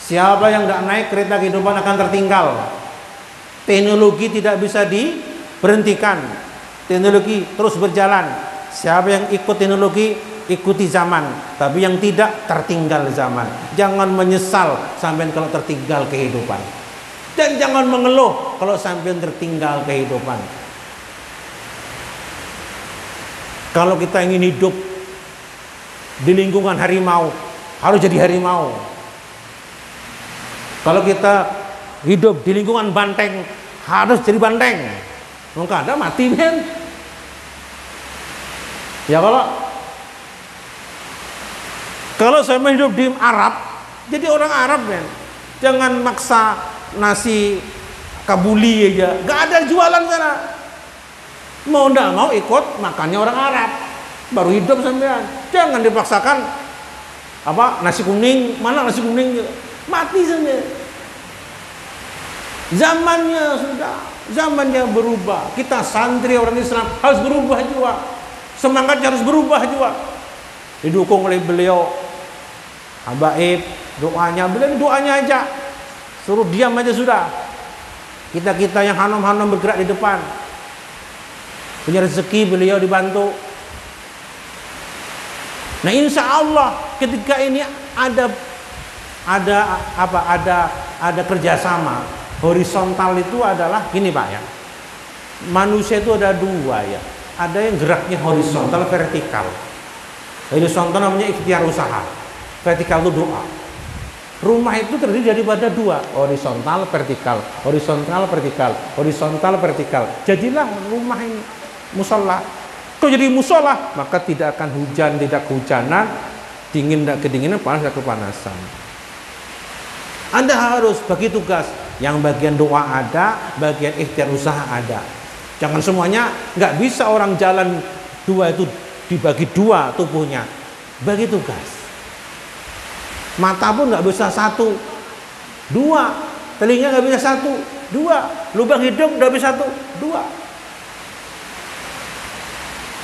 Siapa yang tidak naik kereta kehidupan akan tertinggal. Teknologi tidak bisa diberhentikan. Teknologi terus berjalan. Siapa yang ikut teknologi, ikuti zaman. Tapi yang tidak, tertinggal zaman. Jangan menyesal sampai kalau tertinggal kehidupan. Dan jangan mengeluh kalau sampai tertinggal kehidupan. Kalau kita ingin hidup di lingkungan harimau, harus jadi harimau. Kalau kita hidup di lingkungan banteng, harus jadi banteng. Maka ada mati men. Ya kalau saya hidup di Arab, jadi orang Arab men. Jangan maksa nasi kabuli aja, gak ada jualan sana. Mau ndak mau ikut makannya orang Arab, baru hidup sampean. Jangan dipaksakan apa nasi kuning, mana nasi kuning mati saja. Zamannya berubah. Kita santri orang Islam harus berubah juga. Semangatnya harus berubah juga. Didukung oleh beliau habaib, doanya beliau, doanya aja. Suruh diam aja sudah. Kita yang hanom-hanom bergerak di depan. Punya rezeki beliau dibantu. Nah, insya Allah ketika ini ada kerjasama. Horizontal itu adalah gini Pak ya. Manusia itu ada dua ya. Ada yang geraknya horizontal, vertikal. Horizontal namanya ikhtiar usaha. Vertikal itu doa. Rumah itu terdiri daripada dua, horizontal, vertikal, horizontal, vertikal, horizontal, vertikal. Jadilah rumah ini musola. Kalau jadi musola, maka tidak akan hujan, tidak kehujanan, dingin tidak kedinginan, panas tidak kepanasan. Anda harus bagi tugas, yang bagian doa ada, bagian ikhtiar usaha ada. Jangan semuanya, nggak bisa orang jalan dua itu dibagi dua tubuhnya. Bagi tugas. Mata pun nggak bisa satu, dua. Telinga nggak bisa satu, dua. Lubang hidung nggak bisa satu, dua.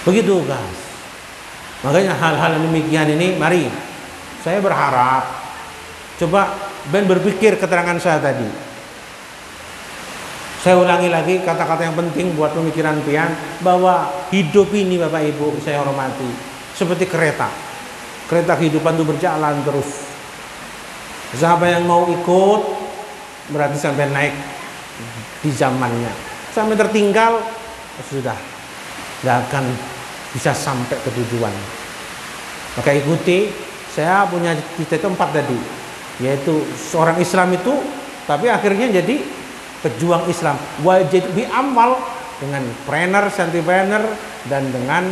Begitu guys. Makanya hal-hal demikian ini, mari saya berharap coba Ben berpikir keterangan saya tadi. Saya ulangi lagi kata-kata yang penting buat pemikiran pian, bahwa hidup ini Bapak Ibu saya hormati seperti kereta. Kereta kehidupan itu berjalan terus. Siapa yang mau ikut berarti sampai naik di zamannya. Sampai tertinggal sudah nggak akan bisa sampai ke tujuan. Maka ikuti. Saya punya cita-cita 4 tadi, yaitu seorang Islam itu tapi akhirnya jadi pejuang Islam, wajib diamal dengan trainer, entrepreneur dan dengan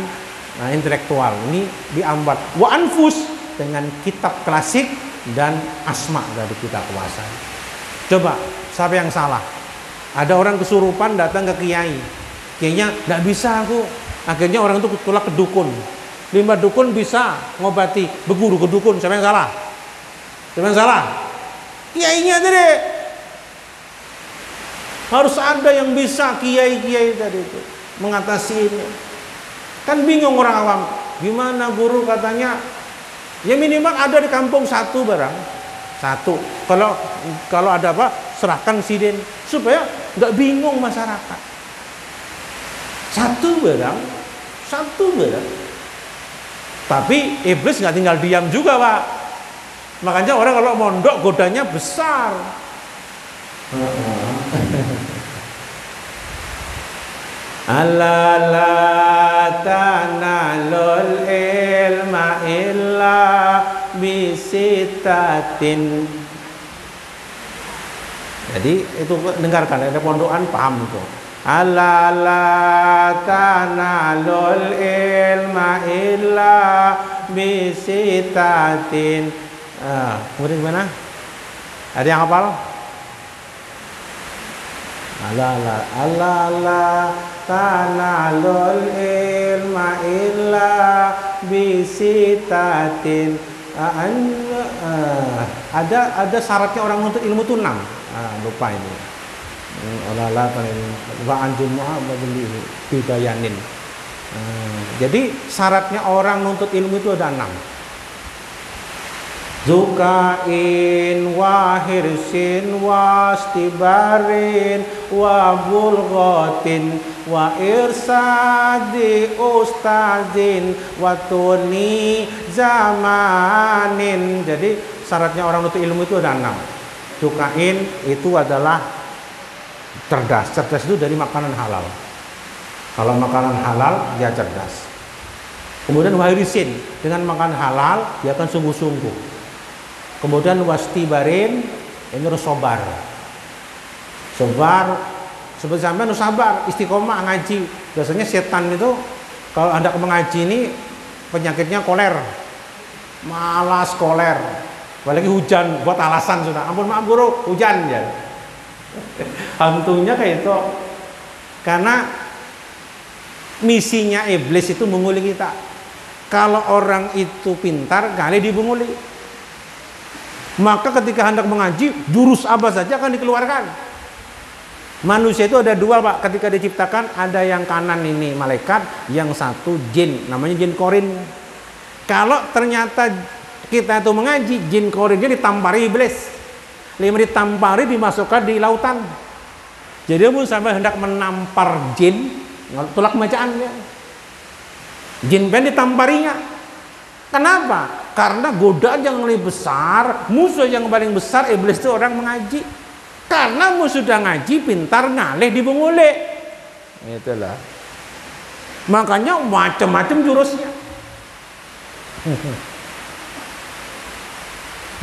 intelektual. Ini diambil wa anfus dengan kitab klasik dan asma dari kitab kuasa. Coba siapa yang salah? Ada orang kesurupan datang ke kiai, kiainya nggak bisa aku. Akhirnya orang itu tulak ke dukun. 5 dukun bisa ngobati, berguru ke dukun. Siapa yang salah? Siapa yang salah? Kiainya tadi. Harus ada yang bisa, kiai-kiai tadi itu mengatasi ini. Kan bingung orang awam. Gimana guru katanya? Ya minimal ada di kampung 1 barang. 1. Kalau ada apa? Serahkan sidin supaya nggak bingung masyarakat. 1 barang. Tapi iblis nggak tinggal diam juga Pak. Makanya orang kalau mondok godanya besar. Alla la tanalul ilma illa bisitatin. Jadi itu dengarkan, ada pondokan paham itu. Alla la tanalul ilma illa bisitatin. Kemudian gimana? Ada yang hafal? Allah tanalul ilma illa bisitatin. Ada syaratnya orang untuk ilmu itu 6. Lupa ini. Allah wa anjum beli bibayanin. Jadi syaratnya orang untuk ilmu itu ada 6. Zukain wa hirsin wa stibarin wa bulghatin wa irsadi ustazin wa tuni zamanin. Jadi syaratnya orang nuntut ilmu itu ada 6. Cukain itu adalah cerdas. Cerdas itu dari makanan halal. Kalau makanan halal dia cerdas. Kemudian wahirisin, dengan makan halal dia akan sungguh-sungguh. Kemudian wastibarin, ini harus sobar. Sobar seperti sampai sabar, istiqomah ngaji. Biasanya setan itu kalau hendak mengaji ini penyakitnya koler. Malas koler. Apalagi hujan, buat alasan sudah. Ampun maaf guru, hujan ya. Hantunya kayak itu. Karena misinya iblis itu menguli kita. Kalau orang itu pintar, kali dibunguli. Maka ketika hendak mengaji, jurus apa saja akan dikeluarkan. Manusia itu ada 2 Pak, ketika diciptakan ada yang kanan ini malaikat, yang satu jin, namanya jin korin. Kalau ternyata kita itu mengaji, jin korinnya ditampari iblis. 5 ditampari, dimasukkan di lautan. Jadi pun sampai hendak menampar jin, tolak bacaannya. Jin pen ditamparinya. Kenapa? Karena godaan yang lebih besar, musuh yang paling besar iblis itu orang mengaji. Karena musuh sudah ngaji, pintar, ngalih, dibunguli. Itulah. Makanya macam-macam jurusnya.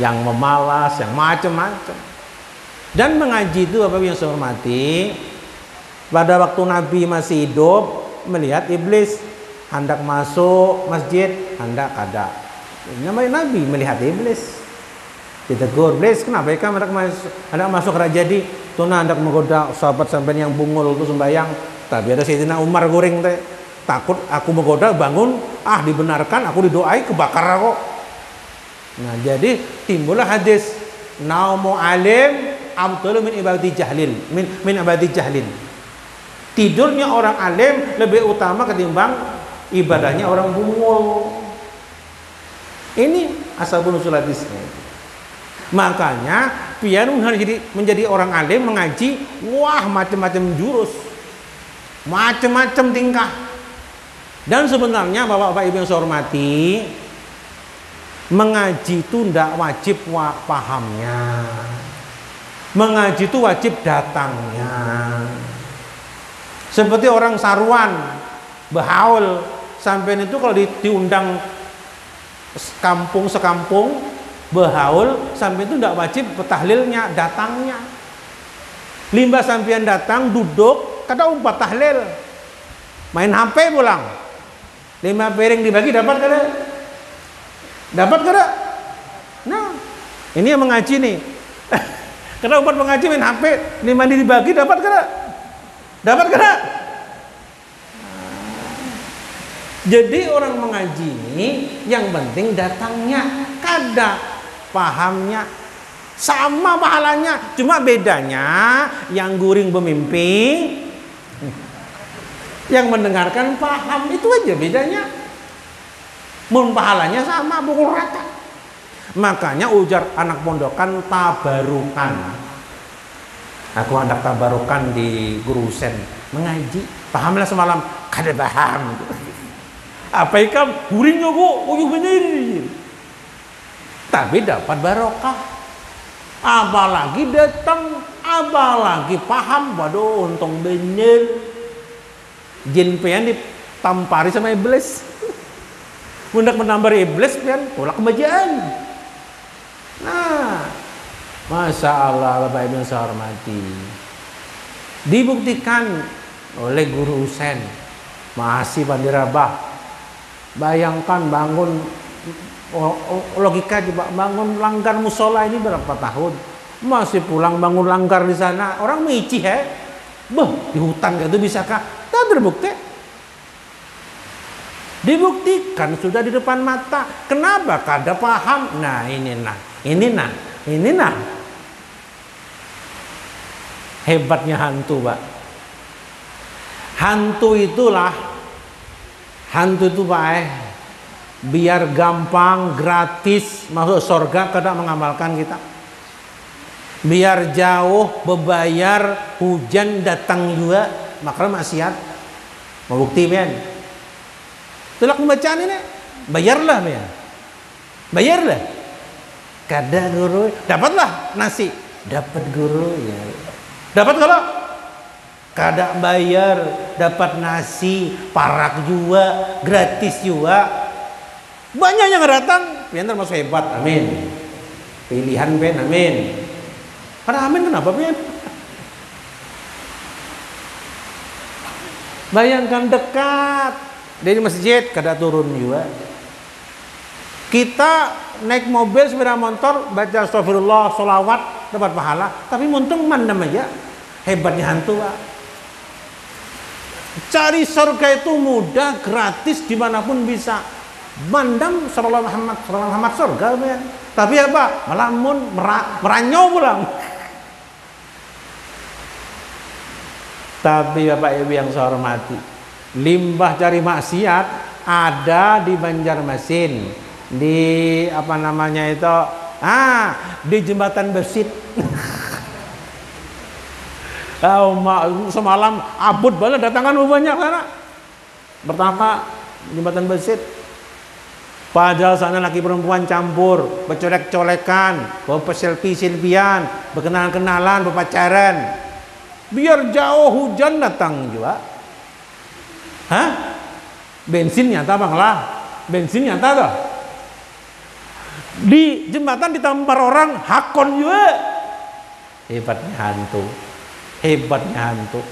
Yang memalas, yang macam-macam. Dan mengaji itu apa yang saya hormati, pada waktu Nabi masih hidup melihat iblis hendak masuk masjid, hendak ada. Namanya Nabi melihat iblis. Ditegur, iblis kenapa kamu hendak masuk raja jadi? Tuna hendak menggoda sahabat sampai yang bungul itu sembahyang. Tapi ada Sayyidina Umar goreng teh. Takut aku menggoda bangun, dibenarkan aku didoai kebakar aku. Nah, jadi timbullah hadis naumu alim afdalu min ibadati jahlin, min ibadati jahlin. Tidurnya orang alim lebih utama ketimbang ibadahnya orang bungul. Ini asbabun nuzul hadisnya. Makanya pian menjadi orang alim mengaji, wah macam-macam jurus, macam-macam tingkah. Dan sebenarnya Bapak-bapak Ibu yang saya hormati, mengaji itu tidak wajib pahamnya. Mengaji itu wajib datangnya. Seperti orang saruan, behaul, sampai itu kalau diundang sekampung behaul, sampai itu tidak wajib tahlilnya, datangnya. Limbah sampean datang duduk, kata umpat tahlil, main HP pulang. 5 piring dibagi dapat kada? Dapat kada? Nah, ini yang mengaji nih. Karena umpat mengaji main HP, 5 dibagi dapat kada? Dapat kada? Jadi orang mengaji ini yang penting datangnya, kada pahamnya, sama pahalanya. Cuma bedanya yang guring pemimpin, yang mendengarkan paham, itu aja bedanya. Mun pahalanya sama, pukul rata. Makanya ujar anak pondokan tabarukan. Aku hendak tabarukan di guru Sen mengaji, pahamlah semalam, kada paham. Apa ikam guringnya kok bener. Tapi dapat barokah. Apalagi datang, apalagi paham, waduh untung bener. Jin pian ditampari sama iblis. Hendak menampari iblis pian tolak kebajaan. Nah, Masya Allah Bapak Ibu yang saya hormati, dibuktikan oleh guru Husain masih Pandirabah. Bayangkan bangun, logika coba, bangun langgar musola ini berapa tahun, masih pulang bangun langgar di sana, orang micih di hutan gitu bisakah? Tak terbukti. Dibuktikan sudah di depan mata. Kenapa? Kada paham. Nah ini nah hebatnya hantu, Pak. Hantu itu Pak, biar gampang gratis masuk surga, kada mengamalkan kita. Biar jauh bebayar, hujan datang juga, maka maksiat. Mau bukti pian? Itulah pembacaan ini. Bayarlah pian. Bayarlah. Kada guru, dapatlah nasi. Dapat guru ya. Dapat kalau kada bayar, dapat nasi, parak juga, gratis juga. Banyak yang datang, pian termasuk hebat. Amin. Pilihan pian, amin. Pada amin kenapa pian? Bayangkan dekat dari masjid kada turun juga. Kita naik mobil sepeda motor baca astagfirullah sholawat dapat pahala, tapi muntung mandam aja. Hebatnya hantu Pak. Cari surga itu mudah, gratis, dimanapun bisa. Mandam sallallahu Muhammad surga ya. Tapi apa? Melamun meranyau pulang. Tapi Bapak Ibu yang saya hormati, limbah cari maksiat ada di Banjarmasin. Di apa namanya itu, di jembatan Besit. Semalam abut banget datangan banyak sana. Pertama jembatan Besit, padahal sana laki perempuan campur, bercolek-colekan, berselfie-selfian, berkenalan-kenalan, berpacaran. Biar jauh hujan datang juga. Bensin nyata bang lah, bensin nyata tuh. Di jembatan ditampar orang hakon juga. Hebatnya hantu. Hebatnya hantu.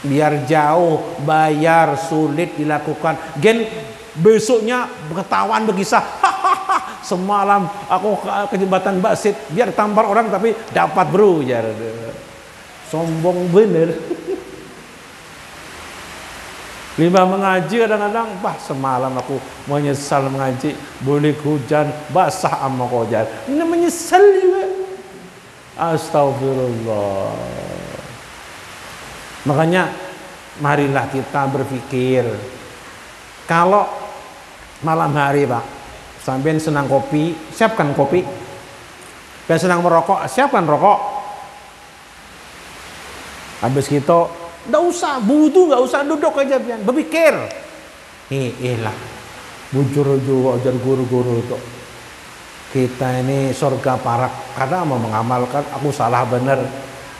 Biar jauh, bayar, sulit dilakukan. Gen besoknya ketahuan berkisah. Semalam aku ke jembatan Basit, biar tampar orang tapi dapat bro. Sombong bener. Limbah mengaji kadang-kadang, semalam aku menyesal mengaji, boleh hujan, basah amma kojar. Ini menyesal juga. Astagfirullah. Makanya marilah kita berpikir. Kalau malam hari Pak, sampean senang kopi, siapkan kopi. Dan senang merokok, siapkan rokok. Habis gitu, nggak usah butuh, nggak usah duduk aja pian, berpikir. Lah, bujur juga ajar guru-guru itu. Kita ini surga parak, karena mau mengamalkan, aku salah bener.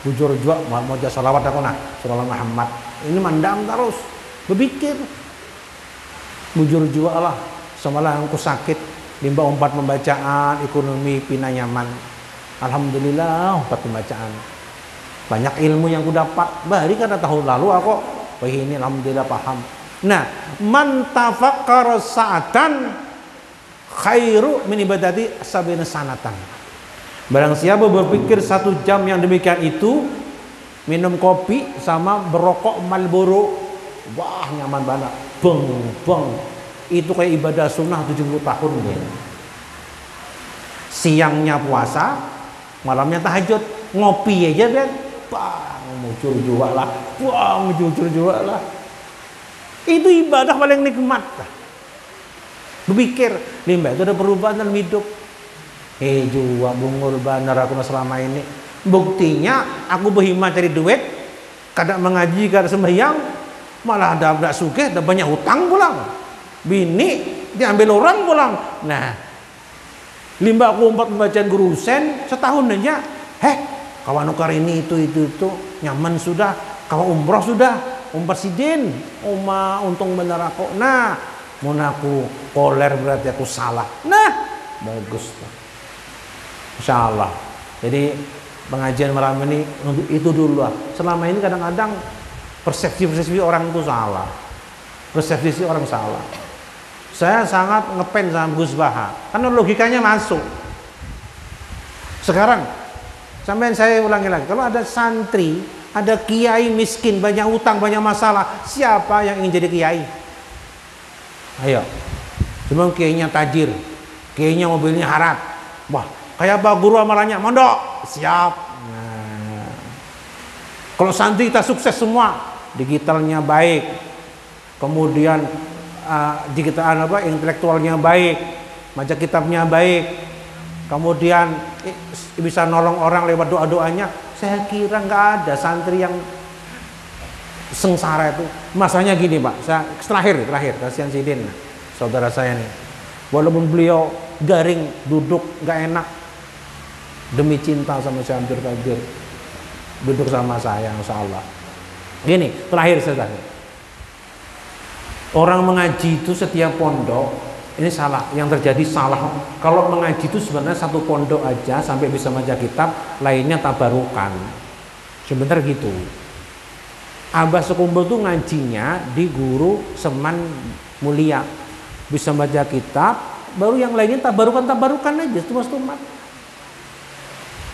Bujur juga mau jadi salawat aku sallallahu Muhammad. Ini mandam terus, berpikir. Bujur juga lah, semalam aku sakit, limbah 4 pembacaan, ekonomi pina nyaman. Alhamdulillah 4 pembacaan. Banyak ilmu yang aku dapat. Bari karena tahun lalu aku ini alhamdulillah paham. Nah, man tafakkara sa'atan khairu min ibadati sabina sanatan. Barang siapa berpikir 1 jam yang demikian itu, minum kopi sama berokok Marlboro, wah nyaman banget. Beng. Itu kayak ibadah sunnah 70 tahun ya. Siangnya puasa, malamnya tahajud, ngopi aja kan. Muncul juga lah. Itu ibadah paling nikmat. Berpikir, limbah itu ada perubahan dalam hidup. Juga bungul banar aku selama ini. Buktinya aku berhimmat cari duit, kadang mengaji, kadang sembahyang, malah ada sugih, ada banyak hutang pulang. Bini diambil orang pulang. Nah, limbah aku 4 pembacaan gurusen setahun aja. Kawan nukar ini itu nyaman sudah. Kawan umroh sudah, presiden, untung bener aku. Nah, mau aku koler berarti aku salah. Nah, bagus. Insyaallah. Jadi pengajian malam ini untuk itu dulu lah. Selama ini kadang-kadang persepsi orang itu salah. Persepsi orang salah. Saya sangat ngepen sama Gus Baha, karena logikanya masuk. Sekarang sampai saya ulangi lagi, kalau ada santri, ada kiai miskin, banyak utang, banyak masalah, siapa yang ingin jadi kiai? Ayo, cuma kiainya tajir, kiainya mobilnya harat, wah kayak Pak Guru amalannya, mondok, siap. Nah, kalau santri kita sukses semua, digitalnya baik, kemudian intelektualnya baik, baca kitabnya baik, kemudian bisa nolong orang lewat doa-doanya. Saya kira nggak ada santri yang sengsara itu. Masanya gini Pak, saya terakhir kasihan Sidin, saudara saya nih, walaupun beliau garing, duduk nggak enak, demi cinta sama Syekh Abdul Qadir duduk sama saya, insya Allah. Gini, terakhir saya tanya, orang mengaji itu setiap pondok ini salah, yang terjadi salah. Kalau mengaji itu sebenarnya satu pondok aja sampai bisa baca kitab, lainnya tabarukan. Sebentar gitu. Abah Sekumpul tuh ngajinya di Guru Seman Mulia, bisa baca kitab, baru yang lainnya tabarukan aja, tumas-tumas.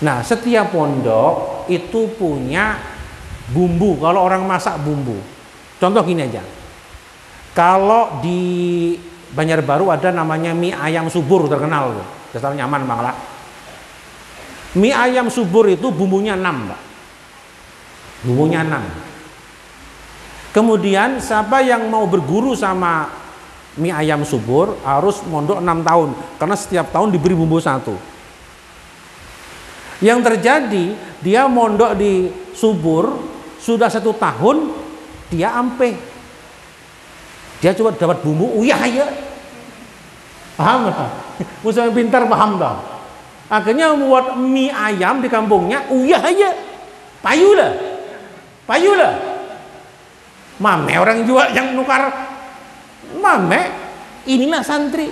Nah, setiap pondok itu punya bumbu. Kalau orang masak bumbu, contoh gini aja, kalau di Banjarbaru ada namanya mie ayam subur, terkenal tuh, dasar nyaman banget. Mie ayam subur itu bumbunya 6 Pak, bumbunya 6. Kemudian siapa yang mau berguru sama mie ayam subur harus mondok 6 tahun, karena setiap tahun diberi bumbu 1. Yang terjadi, dia mondok di subur sudah 1 tahun, dia ampe, dia coba dapat bumbu uyah aja, paham nggak? Musuh pintar paham dong. Akhirnya membuat mie ayam di kampungnya uyah aja, payu lah. Mame orang jual yang nukar mame. Inilah santri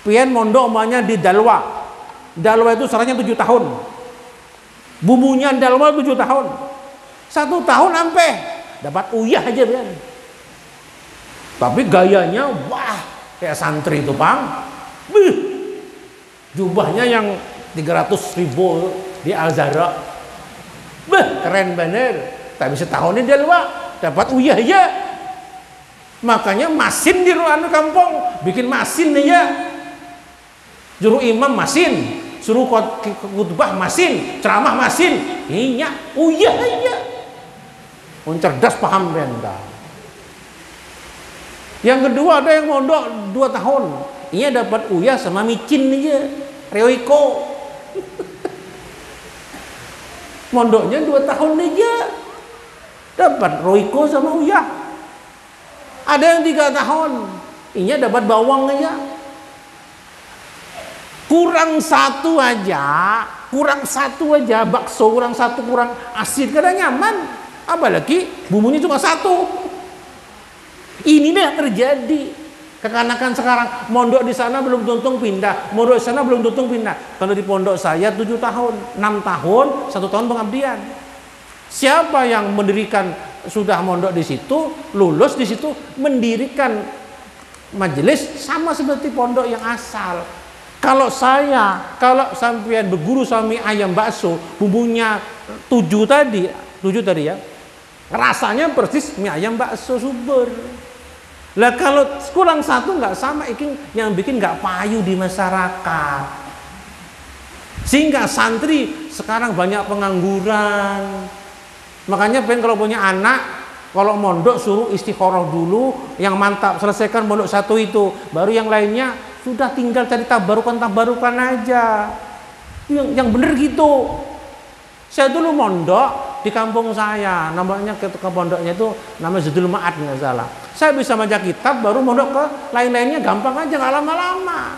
pian mondok omanya di Dalwa itu saranya 7 tahun, bumbunya Dalwa 7 tahun, 1 tahun ampe dapat uyah aja pian. Tapi gayanya wah kayak santri itu Bang. Jubahnya yang 300.000 di Al-Zahra, keren bener. Tapi setahun di Dalwa dapat uyah aja. Makanya masin di ruang kampung, bikin masin aja. Juru imam masin, suruh khutbah masin, ceramah masin, iya uyah aja. Cerdas paham benda. Yang kedua ada yang mondok 2 tahun, iya dapat uyah sama micin aja, reoiko. Mondoknya 2 tahun aja dapat roiko sama uyah. Ada yang 3 tahun, iya dapat bawang aja. Kurang satu aja bakso, kurang asin, kadang nyaman. Apalagi bumbunya cuma 1. Inilah yang terjadi kekanakan sekarang. Mondok di sana belum tuntung pindah, mondok di sana belum tuntung pindah. Kalau di pondok saya 7 tahun, 6 tahun, 1 tahun pengabdian. Siapa yang mendirikan, sudah mondok di situ, lulus di situ, mendirikan majelis sama seperti pondok yang asal. Kalau sampean berguru sama mie ayam bakso, bumbunya 7 tadi ya, rasanya persis mie ayam bakso subur. Lah kalau kurang 1 nggak sama, yang bikin nggak payu di masyarakat. Sehingga santri sekarang banyak pengangguran. Makanya kalau punya anak, kalau mondok suruh istikharah dulu, yang mantap selesaikan mondok 1 itu, baru yang lainnya sudah tinggal cari tabarukan aja. Yang bener gitu. Saya dulu mondok di kampung saya, namanya ke pondoknya itu namanya Zidul Ma'ad nggak salah. Saya bisa baca kitab, baru mondok ke lain-lainnya gampang aja, nggak lama-lama.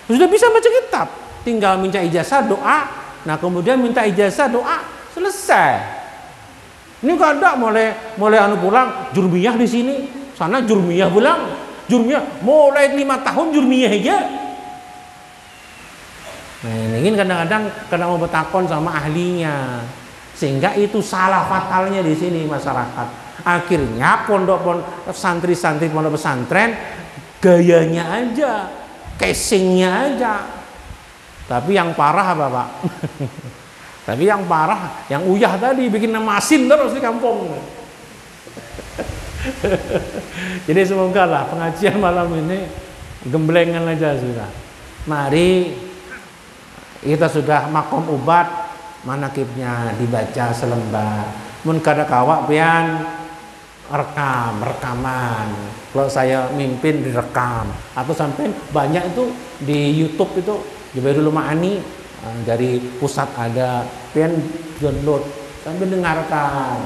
Sudah bisa baca kitab, tinggal minta ijazah doa. Nah kemudian minta ijazah doa, selesai. Ini nggak ada mulai pulang jurmiyah di sini, sana jurmiyah pulang, jurmiyah mulai 5 tahun jurmiyah aja. Nah ini kadang-kadang mau bertakon sama ahlinya, sehingga itu salah fatalnya di sini masyarakat. Akhirnya pondok santri-santri pondok pesantren gayanya aja, casingnya aja. Tapi yang parah apa Pak? Tapi yang parah, yang uyah tadi bikin masin terus di kampung. Jadi semoga lah pengajian malam ini gemblengan aja sudah. Mari kita sudah makom ubat, manakibnya dibaca selembar. Mun kada kawak pian rekaman. Kalau saya mimpin direkam, atau sampai banyak itu di YouTube itu Jubairul Ma'ani dari pusat ada, pengen download sambil dengarkan.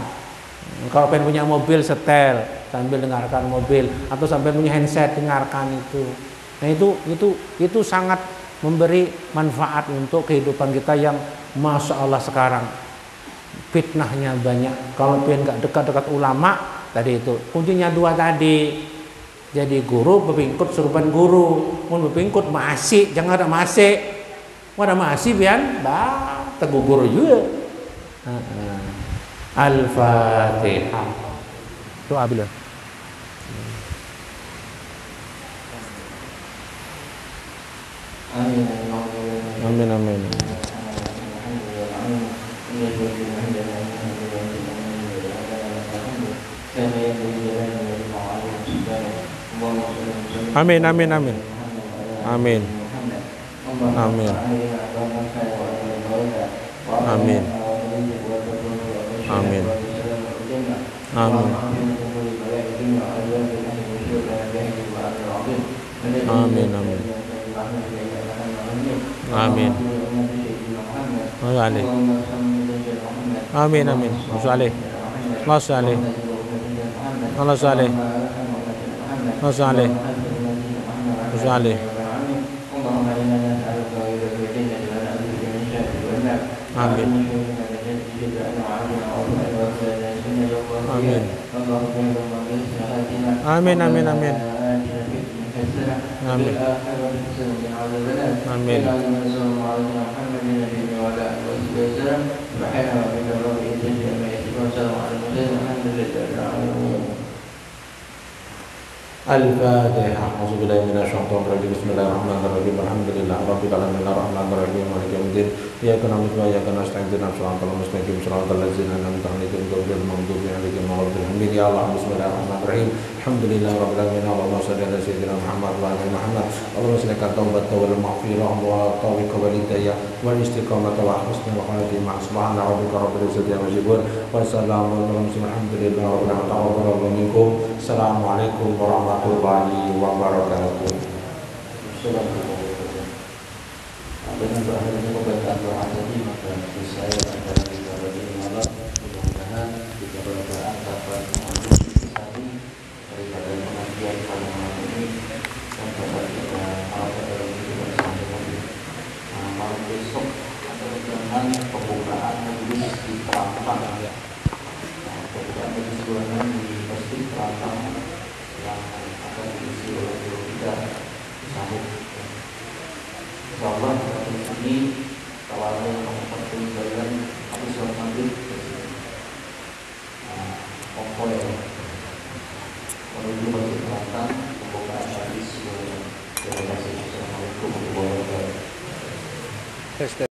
Kalau pengen punya mobil setel sambil dengarkan mobil, atau sampai punya handset dengarkan itu. Nah itu sangat memberi manfaat untuk kehidupan kita yang masya Allah sekarang fitnahnya banyak. Kalau pengen nggak dekat-dekat ulama tadi itu kuncinya dua tadi. Jadi guru bepingkut serupan guru, mun bepingkut masih jangan ada masih, ada masih pian, teguh guru juga. Al-Fatihah. Doa bila. Amin amin. Amin amin amin. Amin. Amin. Amin. Amin. Amin. Amin amin. Amin. Amin. Amin amin. Saleh. Allah saleh. Allah saleh. Allah saleh. Allah saleh. Amin. Amin. Amin amin amin. Amin. Amin. Al-Fatihah. A'udzubillahi minasyaitonir rajim. Bismillahirrahmanirrahim. Alhamdulillah rabbil alamin arrahmanir rahim maliki yaumiddin. Iyyaka na'budu wa iyyaka nasta'in ihdinas siratal mustaqim siratal ladzina an'amta 'alaihim ghairil maghdubi 'alaihim waladdallin. Ya Allah, bismillahirrahmanirrahim. Alhamdulillah rabbil alamin. Allahumma shalli ala sayyidina Muhammad wa ala Muhammad. Allahumma salli taubat wal maghfirah wa tawfiq wal hidayah wal istiqamah wa husnul khatimah. Subhana rabbika rabbil izzati amma yasifun wa salamun alal mursalin. Alhamdulillahi rabbil alamin. Taqabbal minkum. Assalamualaikum warahmatullahi wabarakatuh. Dengan berakhirnya pembacaan doa tadi, maka saya akan menjawab ini malam. Mudah-mudahan kita bacaan dapat menginspirasi daripada pengajian pada malam ini dan dapat kita harapkan dalam kehidupan sehari-hari. Malam besok adalah dengan pembukaan majelis di Perampang. Pembukaan majelis bulanan di Masjid Perampang yang akan diisi oleh guru kita sambut. Insyaallah ini kalau ada yang mengikuti jalan habis sholat maghrib pokoknya menuju Masjid Perampang pembukaan hadis. Terima kasih. Assalamualaikum warahmatullahi wabarakatuh.